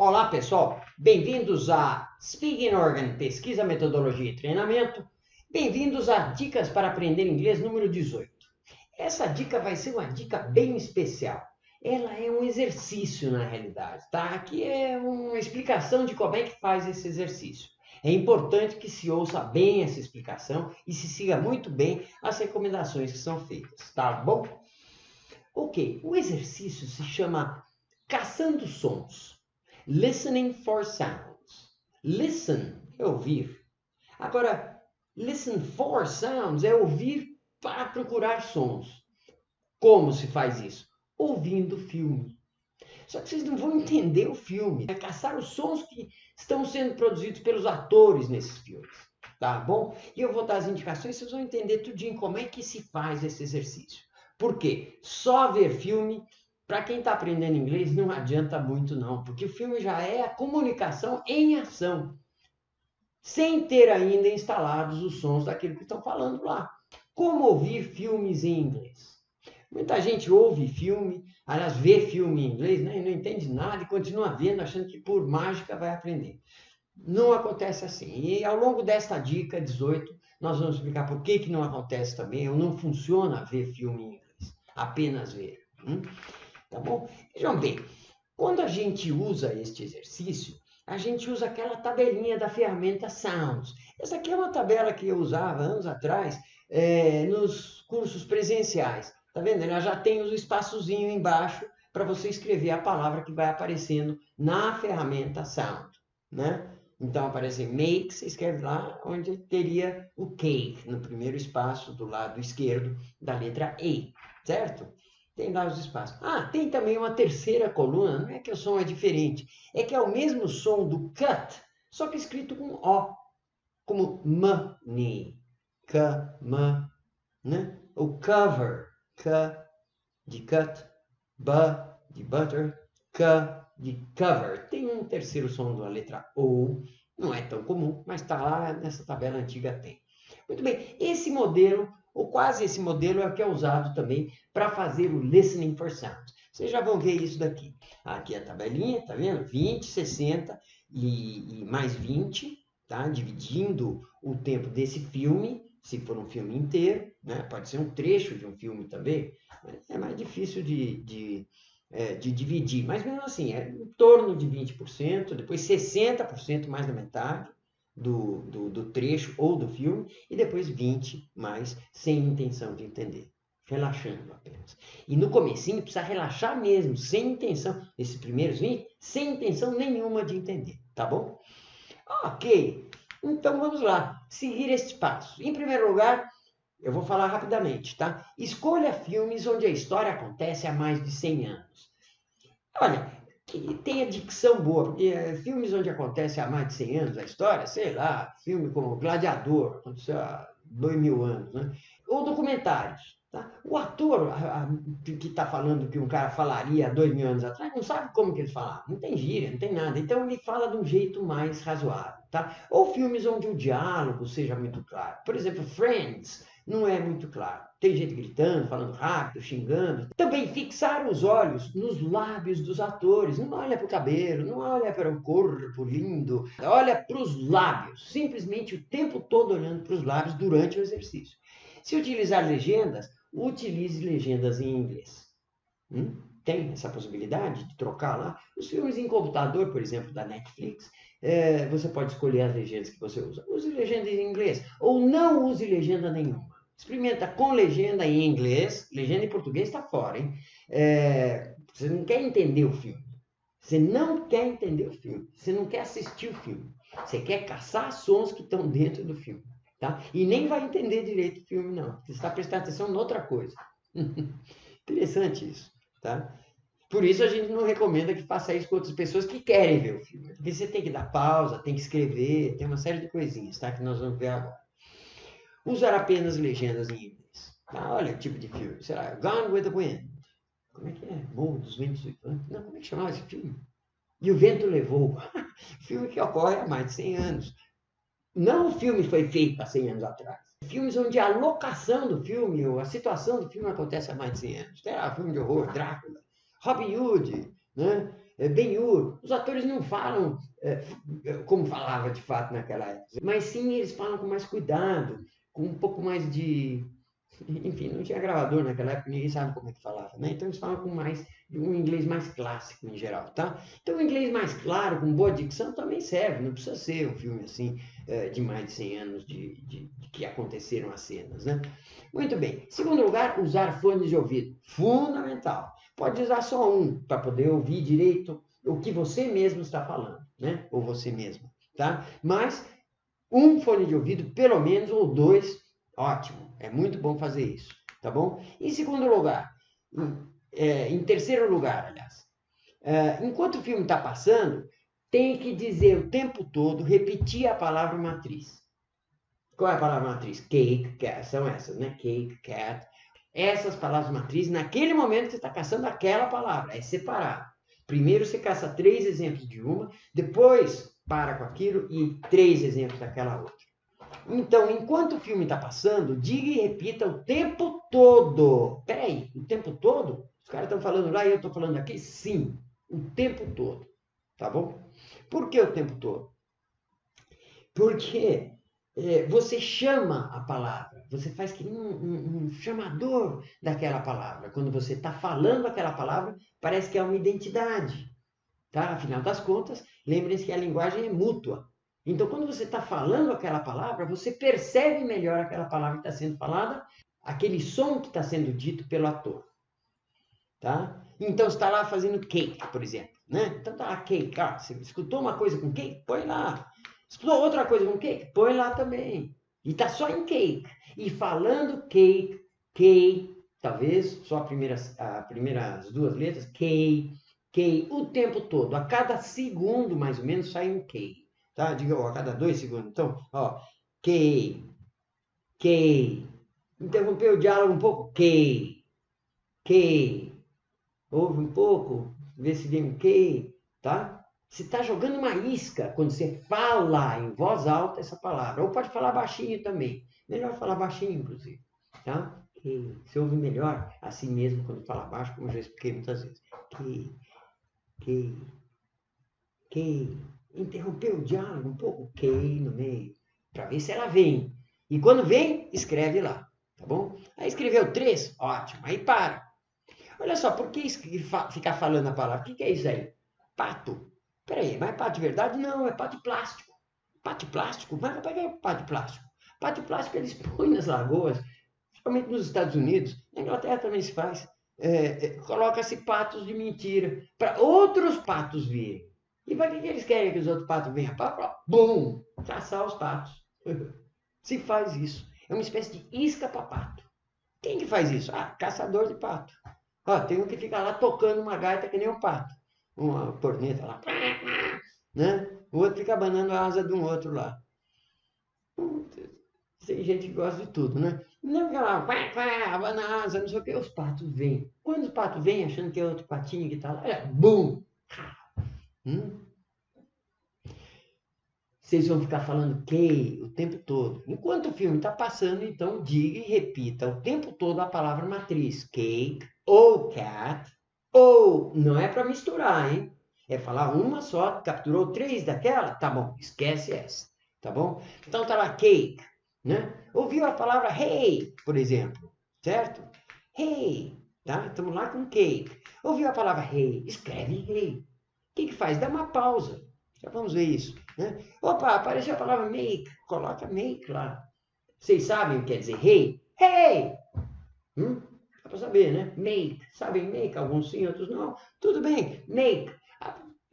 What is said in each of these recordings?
Olá, pessoal. Bem-vindos a Speaking Organ, Pesquisa, Metodologia e Treinamento. Bem-vindos a Dicas para Aprender Inglês número 18. Essa dica vai ser uma dica bem especial. Ela é um exercício, na realidade, tá? Aqui é uma explicação de como é que faz esse exercício. É importante que se ouça bem essa explicação e se siga muito bem as recomendações que são feitas, tá bom? Ok, o exercício se chama Caçando Sons. Listening for sounds. Listen é ouvir. Agora, listen for sounds é ouvir para procurar sons. Como se faz isso? Ouvindo filme. Só que vocês não vão entender o filme. É caçar os sons que estão sendo produzidos pelos atores nesses filmes. Tá bom? E eu vou dar as indicações, vocês vão entender tudinho como é que se faz esse exercício. Por quê? Só ver filme, para quem está aprendendo inglês, não adianta muito não, porque o filme já é a comunicação em ação, sem ter ainda instalados os sons daquilo que estão falando lá. Como ouvir filmes em inglês? Muita gente ouve filme, aliás, vê filme em inglês, né, e não entende nada e continua vendo, achando que por mágica vai aprender. Não acontece assim. E ao longo desta dica 18, nós vamos explicar por que não acontece também, ou não funciona ver filme em inglês, apenas ver. Tá bom? Vejam bem, quando a gente usa este exercício, a gente usa aquela tabelinha da ferramenta Sounds. Essa aqui é uma tabela que eu usava anos atrás nos cursos presenciais. Tá vendo? Ela já tem o espaçozinho embaixo para você escrever a palavra que vai aparecendo na ferramenta Sound, né? Então aparece make, você escreve lá onde teria o cake, no primeiro espaço do lado esquerdo da letra E, certo? Tem lá os espaços. Ah, tem também uma terceira coluna, não é que o som é diferente, é que é o mesmo som do cut, só que escrito com O, como money, ma, né? O cover, de cut, de butter, de cover. Tem um terceiro som da letra O, não é tão comum, mas está lá nessa tabela antiga tem. Muito bem, esse modelo, ou quase esse modelo, é o que é usado também para fazer o listening for sounds. Vocês já vão ver isso daqui. Aqui é a tabelinha, tá vendo? 20, 60 e mais 20, tá? Dividindo o tempo desse filme, se for um filme inteiro, né? Pode ser um trecho de um filme também, é mais difícil de dividir, mas mesmo assim, é em torno de 20%, depois 60%, mais da metade do trecho ou do filme, e depois 20% mais sem intenção de entender, relaxando apenas. E no comecinho precisa relaxar mesmo, sem intenção, esses primeiros 20, sem intenção nenhuma de entender, tá bom? Ok, então vamos lá, seguir estes passos. Em primeiro lugar, eu vou falar rapidamente, tá? Escolha filmes onde a história acontece há mais de 100 anos. Olha, que tenha dicção boa, porque filmes onde acontece há mais de 100 anos a história, sei lá, filme como Gladiador, aconteceu há 2000 anos, né? Ou documentários. Tá? O ator que está falando que um cara falaria há 2000 anos atrás, não sabe como que ele falava, não tem gíria, não tem nada. Então ele fala de um jeito mais razoável. Tá? Ou filmes onde o diálogo seja muito claro. Por exemplo, Friends não é muito claro. Tem gente gritando, falando rápido, xingando. Também fixar os olhos nos lábios dos atores. Não olha para o cabelo, não olha para o corpo lindo. Olha para os lábios. Simplesmente o tempo todo olhando para os lábios durante o exercício. Se utilizar legendas, utilize legendas em inglês. Tem essa possibilidade de trocar lá. Os filmes em computador, por exemplo, da Netflix, você pode escolher as legendas que você usa. Use legenda em inglês ou não use legenda nenhuma. Experimenta com legenda em inglês, legenda em português está fora, hein? Você não quer entender o filme. Você não quer entender o filme. Você não quer assistir o filme. Você quer caçar sons que estão dentro do filme. Tá? E nem vai entender direito o filme, não. Você está prestando atenção em outra coisa. Interessante isso. Tá? Por isso a gente não recomenda que faça isso com outras pessoas que querem ver o filme. Porque você tem que dar pausa, tem que escrever, tem uma série de coisinhas, tá? Que nós vamos ver agora. Usar apenas legendas em inglês. Tá? Olha o tipo de filme. Será Gone with the Wind. Como é que é? Morro dos Ventos Uivantes? Não, como é que chamava esse filme? E o Vento Levou. Filme que ocorre há mais de 100 anos. Não o filme foi feito há 100 anos atrás. Filmes onde a locação do filme, ou a situação do filme acontece há mais de 100 anos. Tem lá filme de horror, Drácula, Robin Hood, né? Ben-Hur. Os atores não falam como falava de fato naquela época, mas sim eles falam com mais cuidado, com um pouco mais de... Enfim, não tinha gravador naquela época, ninguém sabe como é que falava, né? Então eles falam com mais, um inglês mais clássico em geral, tá? Então o inglês mais claro, com boa dicção, também serve, não precisa ser um filme assim, de mais de 100 anos de que aconteceram as cenas, né? Muito bem. Segundo lugar, usar fones de ouvido. Fundamental. Pode usar só um, para poder ouvir direito o que você mesmo está falando, né? Ou você mesmo, tá? Mas um fone de ouvido, pelo menos, ou dois, ótimo. É muito bom fazer isso, tá bom? Em segundo lugar, em terceiro lugar, aliás, enquanto o filme está passando, tem que dizer o tempo todo, repetir a palavra matriz. Qual é a palavra matriz? Cake, cat, são essas, né? Cake, cat. Essas palavras matrizes, naquele momento você está caçando aquela palavra, é separado. Primeiro você caça 3 exemplos de uma, depois para com aquilo e 3 exemplos daquela outra. Então, enquanto o filme está passando, diga e repita o tempo todo. Peraí, o tempo todo? Os caras estão falando lá e eu estou falando aqui? Sim, o tempo todo. Tá bom? Por que o tempo todo? Porque você chama a palavra, você faz que um chamador daquela palavra. Quando você está falando aquela palavra, parece que é uma identidade. Tá? Afinal das contas, lembrem-se que a linguagem é mútua. Então, quando você está falando aquela palavra, você percebe melhor aquela palavra que está sendo falada, aquele som que está sendo dito pelo ator. Tá? Então, você está lá fazendo cake, por exemplo. Né? Então, tá lá cake. Você escutou uma coisa com cake? Põe lá. Escutou outra coisa com cake? Põe lá também. E está só em cake. E falando cake, cake, talvez só as primeiras 2 letras, cake, cake, o tempo todo. A cada segundo, mais ou menos, sai um cake. Tá? Diga, a cada 2 segundos. Então, ó, cake, cake. Interrompeu o diálogo um pouco, cake, cake. Ouve um pouco, vê se vem um que, tá? Você está jogando uma isca quando você fala em voz alta essa palavra. Ou pode falar baixinho também. Melhor falar baixinho, inclusive. Tá? Que você ouve melhor assim mesmo quando fala baixo, como eu já expliquei muitas vezes. Que, que. Interrompeu o diálogo um pouco, que no meio. Para ver se ela vem. E quando vem, escreve lá. Tá bom? Aí escreveu 3, ótimo. Aí para. Olha só, por que ficar falando a palavra? O que é isso aí? Pato. Peraí, mas é pato de verdade? Não, é pato de plástico. Pato de plástico? Mas para que é pato de plástico? Pato de plástico eles põem nas lagoas, principalmente nos Estados Unidos, na Inglaterra também se faz. Coloca-se patos de mentira para outros patos virem. E para que eles querem que os outros patos venham? Para, bum, caçar os patos. Se faz isso. É uma espécie de isca para pato. Quem que faz isso? Ah, caçador de pato. Ó, tem um que fica lá tocando uma gaita que nem um pato. Uma corneta lá. Né? O outro fica abanando a asa de um outro lá. Tem gente que gosta de tudo, né? Não fica lá, abana a asa, não sei o que. Os patos vêm. Quando os patos vêm, achando que é outro patinho que está lá, bum! Vocês vão ficar falando que o tempo todo. Enquanto o filme está passando, então diga e repita o tempo todo a palavra matriz. Cake ou cat. Ou, não é para misturar, hein? É falar uma só, capturou 3 daquela? Tá bom, esquece essa. Tá bom? Então tá lá, cake. Né? Ouviu a palavra hey, por exemplo. Certo? Hey. Tá? Estamos lá com cake. Ouviu a palavra hey? Escreve hey. O que faz? Dá uma pausa. Já vamos ver isso. Né? Opa, apareceu a palavra make. Coloca make lá. Vocês sabem o que quer dizer hey? Hey! Dá para saber, né? Make. Sabem make? Alguns sim, outros não. Tudo bem. Make.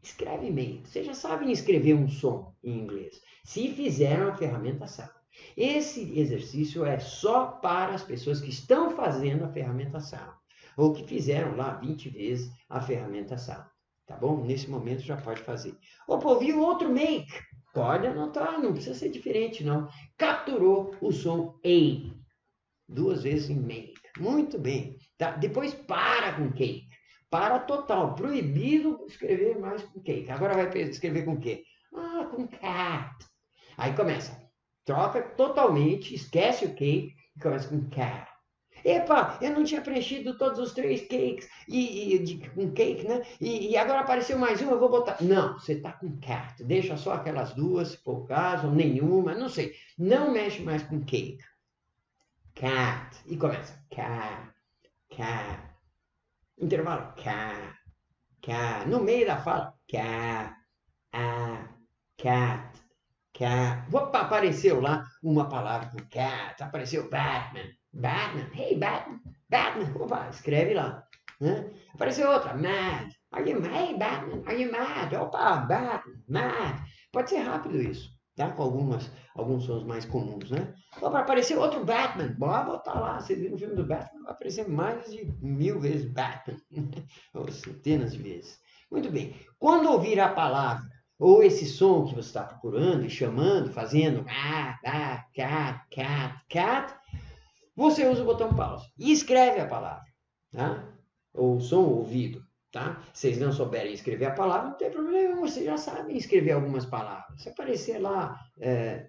Escreve make. Vocês já sabem escrever um som em inglês. Se fizeram a ferramenta sabe. Esse exercício é só para as pessoas que estão fazendo a ferramenta sound. Ou que fizeram lá 20 vezes a ferramenta sound. Tá bom? Nesse momento já pode fazer. Opa, ouviu outro make. Pode anotar, não precisa ser diferente, não. Capturou o som A. 2 vezes em make. Muito bem. Tá? Depois para com cake. Para total. Proibido escrever mais com cake. Agora vai escrever com o quê? Ah, com cat. Aí começa. Troca totalmente, esquece o cake e começa com cat. Epa, eu não tinha preenchido todos os 3 cakes com cake, né? E agora apareceu mais uma, eu vou botar. Não, você está com cat. Deixa só aquelas duas, se for o caso, ou nenhuma, não sei. Não mexe mais com cake. Cat. E começa. Cat, cat. Intervalo. Cat, cat. No meio da fala. Cat, cat, cat. Opa, apareceu lá uma palavra com cat. Apareceu Batman. Batman. Hey, Batman. Batman. Opa, escreve lá. Né? Apareceu outra. Mad. Are you mad? Hey, Batman. Are you mad? Opa, Batman. Mad. Pode ser rápido isso. Tá? Com alguns sons mais comuns, né? Opa, apareceu outro Batman. Bora botar lá. Você viu no filme do Batman? Vai aparecer mais de 1000 vezes Batman. Ou centenas de vezes. Muito bem. Quando ouvir a palavra ou esse som que você está procurando e chamando, fazendo cat, você usa o botão pause e escreve a palavra, tá? Ou o som ouvido, tá? Se vocês não souberem escrever a palavra, não tem problema, vocês já sabem escrever algumas palavras. Se aparecer lá,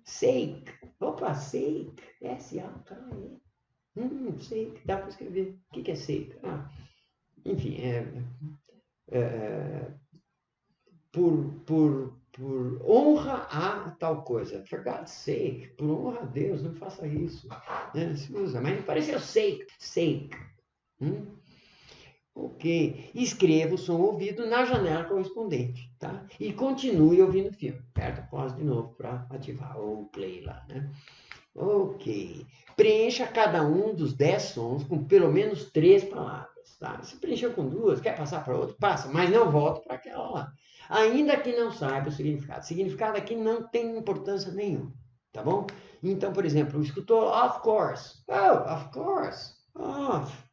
sake, opa, sake, S-A-K-E, sake, dá para escrever. O que é sake? Enfim, por honra a tal coisa. For God's sake, por honra a Deus, não faça isso. Né? Se usa, mas pareceu sake. Ok. Escreva o som ouvido na janela correspondente, tá? E continue ouvindo o filme. Aperta pause de novo para ativar o play lá, né? Ok. Preencha cada um dos 10 sons com pelo menos 3 palavras, tá? Se preencheu com 2, quer passar para outro? Passa, mas não volta para aquela lá. Ainda que não saiba o significado. O significado aqui não tem importância nenhuma, tá bom? Então, por exemplo, escutou of course. Oh, of course. Of.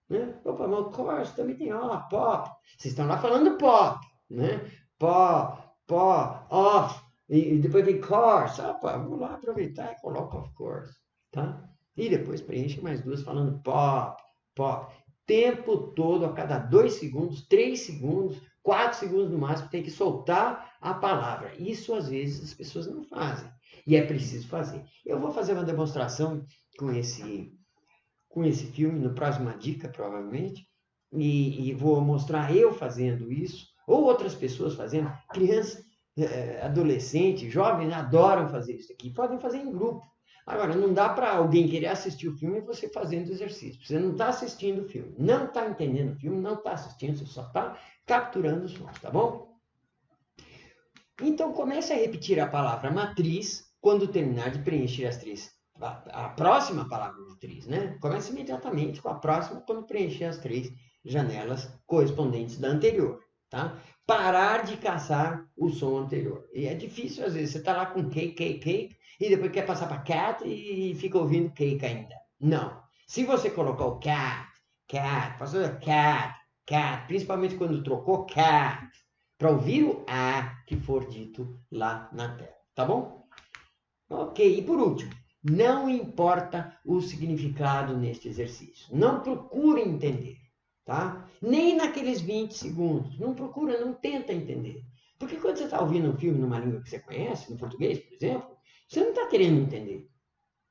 Né? Opa, mas of course também tem pop. Vocês estão lá falando pop, né? Off. E depois vem course. Opa, vou lá aproveitar e coloco of course, tá? E depois preenche mais 2 falando pop. Tempo todo, a cada 2 segundos, 3 segundos, 4 segundos no máximo, tem que soltar a palavra. Isso, às vezes, as pessoas não fazem. E é preciso fazer. Eu vou fazer uma demonstração com esse filme, no próxima dica, provavelmente, e vou mostrar eu fazendo isso, ou outras pessoas fazendo. Crianças, adolescentes, jovens adoram fazer isso aqui. Podem fazer em grupo. Agora, não dá para alguém querer assistir o filme e você fazendo exercício. Você não está assistindo o filme, não está entendendo o filme, não está assistindo, você só está capturando os sons, tá bom? Então, comece a repetir a palavra matriz quando terminar de preencher as 3. A próxima palavra matriz, né? Comece imediatamente com a próxima quando preencher as 3 janelas correspondentes da anterior, tá? Parar de caçar o som anterior. E é difícil, às vezes, você está lá com cake, e depois quer passar para cat e fica ouvindo cake ainda. Não. Se você colocar o passou cat, principalmente quando trocou cat, para ouvir o A que for dito lá na tela, tá bom? Ok, e por último, não importa o significado neste exercício. Não procure entender, tá? Nem naqueles 20 segundos. Não procura, não tenta entender. Porque quando você está ouvindo um filme numa língua que você conhece, no português, por exemplo, você não está querendo entender.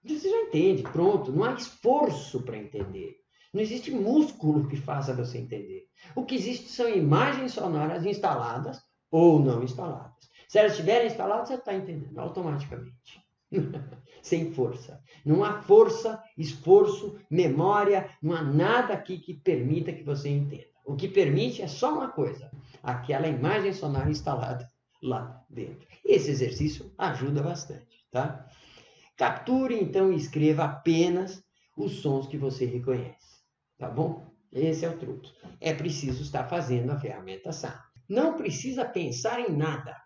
Você já entende, pronto. Não há esforço para entender. Não existe músculo que faça você entender. O que existe são imagens sonoras instaladas ou não instaladas. Se elas estiverem instaladas, você está entendendo automaticamente. Sem força. Não há força, esforço, memória, não há nada aqui que permita que você entenda. O que permite é só uma coisa: aquela imagem sonora instalada lá dentro. Esse exercício ajuda bastante, tá? Capture, então, e escreva apenas os sons que você reconhece, tá bom? Esse é o truque. É preciso estar fazendo a ferramenta Sound. Não precisa pensar em nada.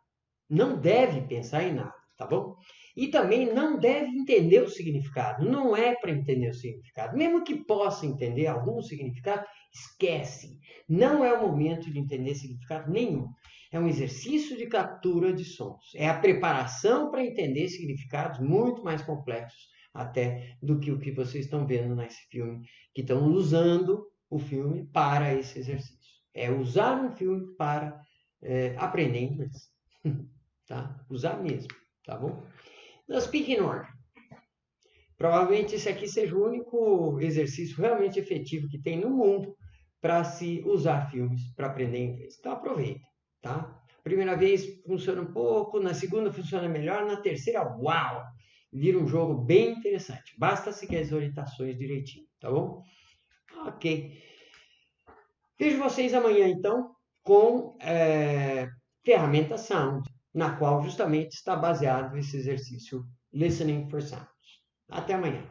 Não deve pensar em nada, tá bom? E também não deve entender o significado. Não é para entender o significado. Mesmo que possa entender algum significado, esquece. Não é o momento de entender significado nenhum. É um exercício de captura de sons. É a preparação para entender significados muito mais complexos até do que o que vocês estão vendo nesse filme, que estão usando o filme para esse exercício. É usar um filme para aprender inglês. Tá? Usar mesmo, tá bom? Now, speaking order. Provavelmente esse aqui seja o único exercício realmente efetivo que tem no mundo para se usar filmes para aprender inglês. Então aproveita, tá? Primeira vez funciona um pouco, na segunda funciona melhor, na terceira, uau! Vira um jogo bem interessante. Basta seguir as orientações direitinho, tá bom? Ok. Vejo vocês amanhã, então, com ferramenta Sound, na qual justamente está baseado esse exercício Listening for Sounds. Até amanhã.